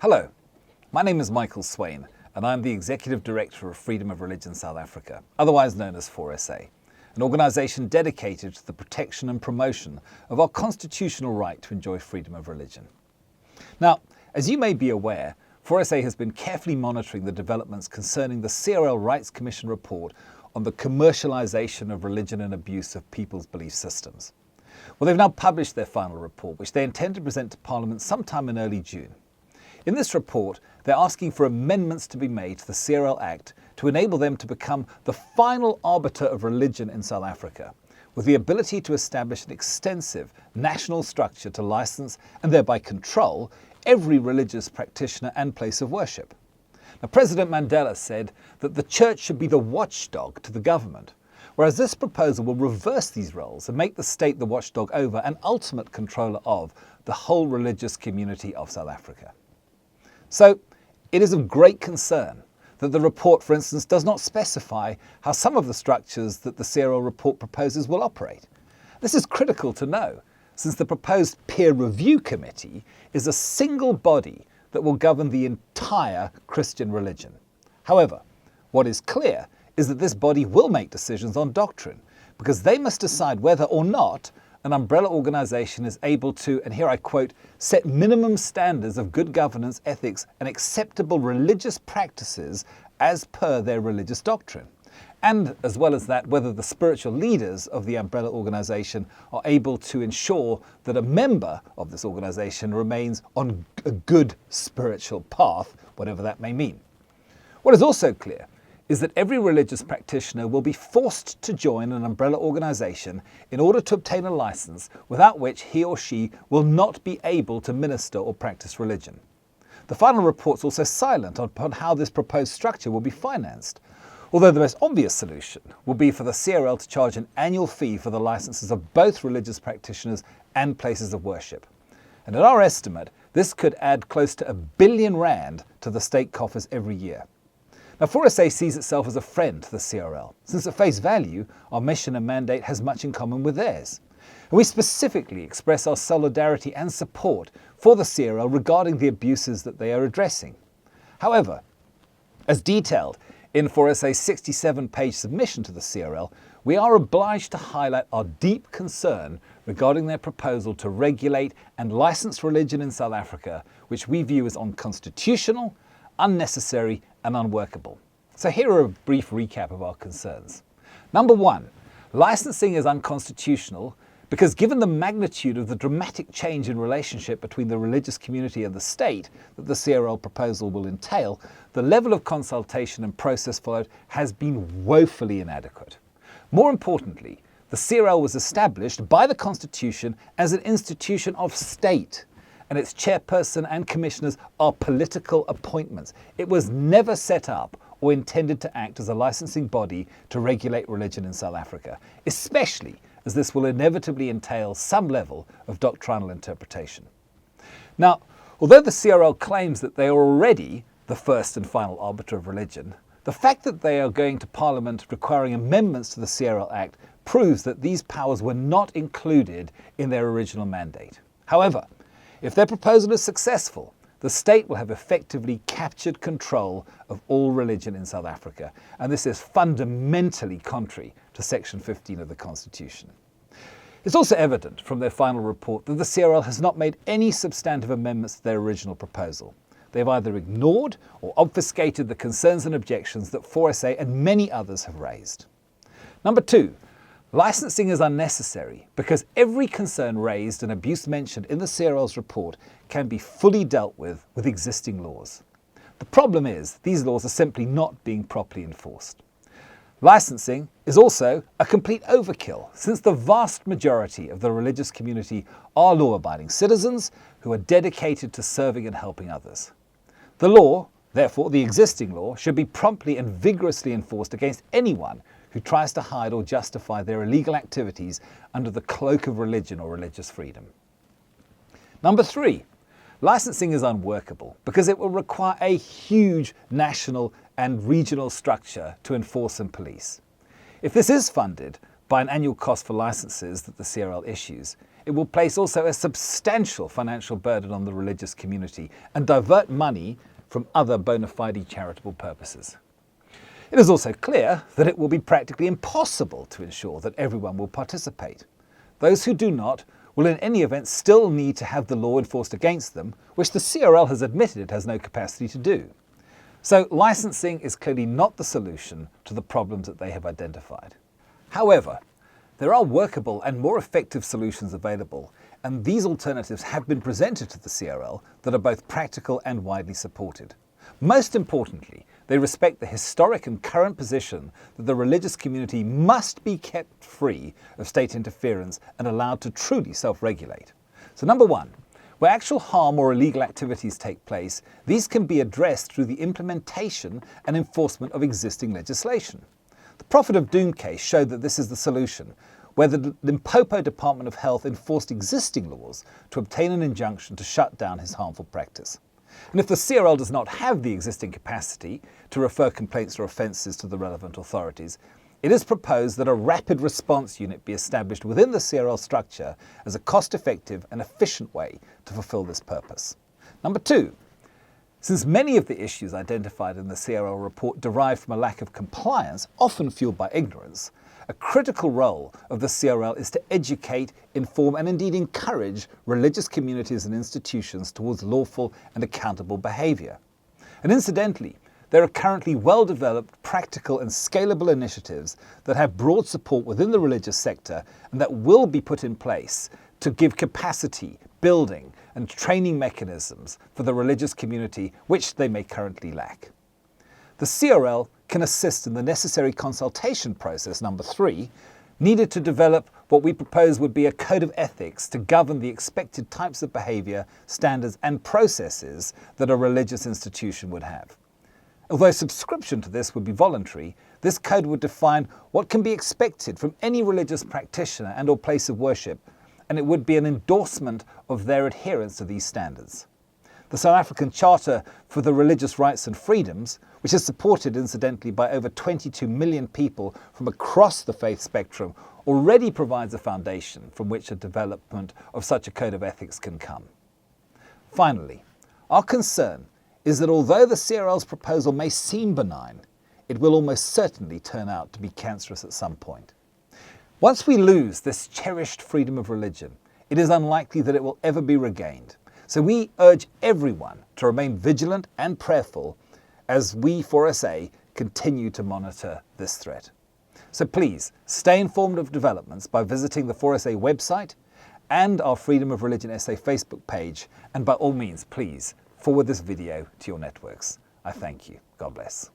Hello, my name is Michael Swain and I'm the Executive Director of Freedom of Religion South Africa, otherwise known as 4SA, an organisation dedicated to the protection and promotion of our constitutional right to enjoy freedom of religion. Now, as you may be aware, 4SA has been carefully monitoring the developments concerning the CRL Rights Commission report on the commercialisation of religion and abuse of people's belief systems. Well, they've now published their final report, which they intend to present to Parliament sometime in early June. In this report, they're asking for amendments to be made to the CRL Act to enable them to become the final arbiter of religion in South Africa, with the ability to establish an extensive national structure to licence and thereby control every religious practitioner and place of worship. Now, President Mandela said that the church should be the watchdog to the government, whereas this proposal will reverse these roles and make the state the watchdog over and ultimate controller of the whole religious community of South Africa. So, it is of great concern that the report, for instance, does not specify how some of the structures that the CRL report proposes will operate. This is critical to know, since the proposed peer review committee is a single body that will govern the entire Christian religion. However, what is clear is that this body will make decisions on doctrine, because they must decide whether or not an umbrella organisation is able to, and here I quote, set minimum standards of good governance, ethics and acceptable religious practices as per their religious doctrine. And as well as that, whether the spiritual leaders of the umbrella organisation are able to ensure that a member of this organisation remains on a good spiritual path, whatever that may mean. What is also clear is that every religious practitioner will be forced to join an umbrella organisation in order to obtain a licence, without which he or she will not be able to minister or practice religion. The final report's also silent upon how this proposed structure will be financed, although the most obvious solution will be for the CRL to charge an annual fee for the licences of both religious practitioners and places of worship. And at our estimate, this could add close to R1 billion to the state coffers every year. Now, 4SA sees itself as a friend to the CRL, since at face value, our mission and mandate has much in common with theirs. And we specifically express our solidarity and support for the CRL regarding the abuses that they are addressing. However, as detailed in 4SA's 67-page submission to the CRL, we are obliged to highlight our deep concern regarding their proposal to regulate and license religion in South Africa, which we view as unconstitutional, unnecessary and unworkable. So here are a brief recap of our concerns. Number one, licensing is unconstitutional because given the magnitude of the dramatic change in relationship between the religious community and the state that the CRL proposal will entail, the level of consultation and process followed has been woefully inadequate. More importantly, the CRL was established by the Constitution as an institution of state, and its chairperson and commissioners are political appointments. It was never set up or intended to act as a licensing body to regulate religion in South Africa, especially as this will inevitably entail some level of doctrinal interpretation. Now, although the CRL claims that they are already the first and final arbiter of religion, the fact that they are going to Parliament requiring amendments to the CRL Act proves that these powers were not included in their original mandate. However, if their proposal is successful, the state will have effectively captured control of all religion in South Africa, and this is fundamentally contrary to Section 15 of the Constitution. It's also evident from their final report that the CRL has not made any substantive amendments to their original proposal. They've either ignored or obfuscated the concerns and objections that 4SA and many others have raised. Number two, licensing is unnecessary because every concern raised and abuse mentioned in the CRL's report can be fully dealt with existing laws. The problem is these laws are simply not being properly enforced. Licensing is also a complete overkill, since the vast majority of the religious community are law-abiding citizens who are dedicated to serving and helping others. The law, therefore the existing law, should be promptly and vigorously enforced against anyone who tries to hide or justify their illegal activities under the cloak of religion or religious freedom. Number three, licensing is unworkable because it will require a huge national and regional structure to enforce and police. If this is funded by an annual cost for licenses that the CRL issues, it will place also a substantial financial burden on the religious community and divert money from other bona fide charitable purposes. It is also clear that it will be practically impossible to ensure that everyone will participate. Those who do not will in any event still need to have the law enforced against them, which the CRL has admitted it has no capacity to do. So licensing is clearly not the solution to the problems that they have identified. However, there are workable and more effective solutions available, and these alternatives have been presented to the CRL that are both practical and widely supported. Most importantly, they respect the historic and current position that the religious community must be kept free of state interference and allowed to truly self-regulate. So number one, where actual harm or illegal activities take place, these can be addressed through the implementation and enforcement of existing legislation. The Prophet of Doom case showed that this is the solution, where the Limpopo Department of Health enforced existing laws to obtain an injunction to shut down his harmful practice. And if the CRL does not have the existing capacity to refer complaints or offences to the relevant authorities, it is proposed that a rapid response unit be established within the CRL structure as a cost-effective and efficient way to fulfil this purpose. Number two, since many of the issues identified in the CRL report derive from a lack of compliance, often fueled by ignorance, a critical role of the CRL is to educate, inform and indeed encourage religious communities and institutions towards lawful and accountable behaviour. And incidentally, there are currently well-developed, practical and scalable initiatives that have broad support within the religious sector and that will be put in place to give capacity, building and training mechanisms for the religious community which they may currently lack. The CRL can assist in the necessary consultation process, number three, needed to develop what we propose would be a code of ethics to govern the expected types of behaviour, standards and processes that a religious institution would have. Although subscription to this would be voluntary, this code would define what can be expected from any religious practitioner and or place of worship, and it would be an endorsement of their adherence to these standards. The South African Charter for the Religious Rights and Freedoms, which is supported incidentally by over 22 million people from across the faith spectrum, already provides a foundation from which a development of such a code of ethics can come. Finally, our concern is that although the CRL's proposal may seem benign, it will almost certainly turn out to be cancerous at some point. Once we lose this cherished freedom of religion, it is unlikely that it will ever be regained. So we urge everyone to remain vigilant and prayerful as we, 4SA, continue to monitor this threat. So please stay informed of developments by visiting the 4SA website and our Freedom of Religion SA Facebook page, and by all means, please forward this video to your networks. I thank you. God bless.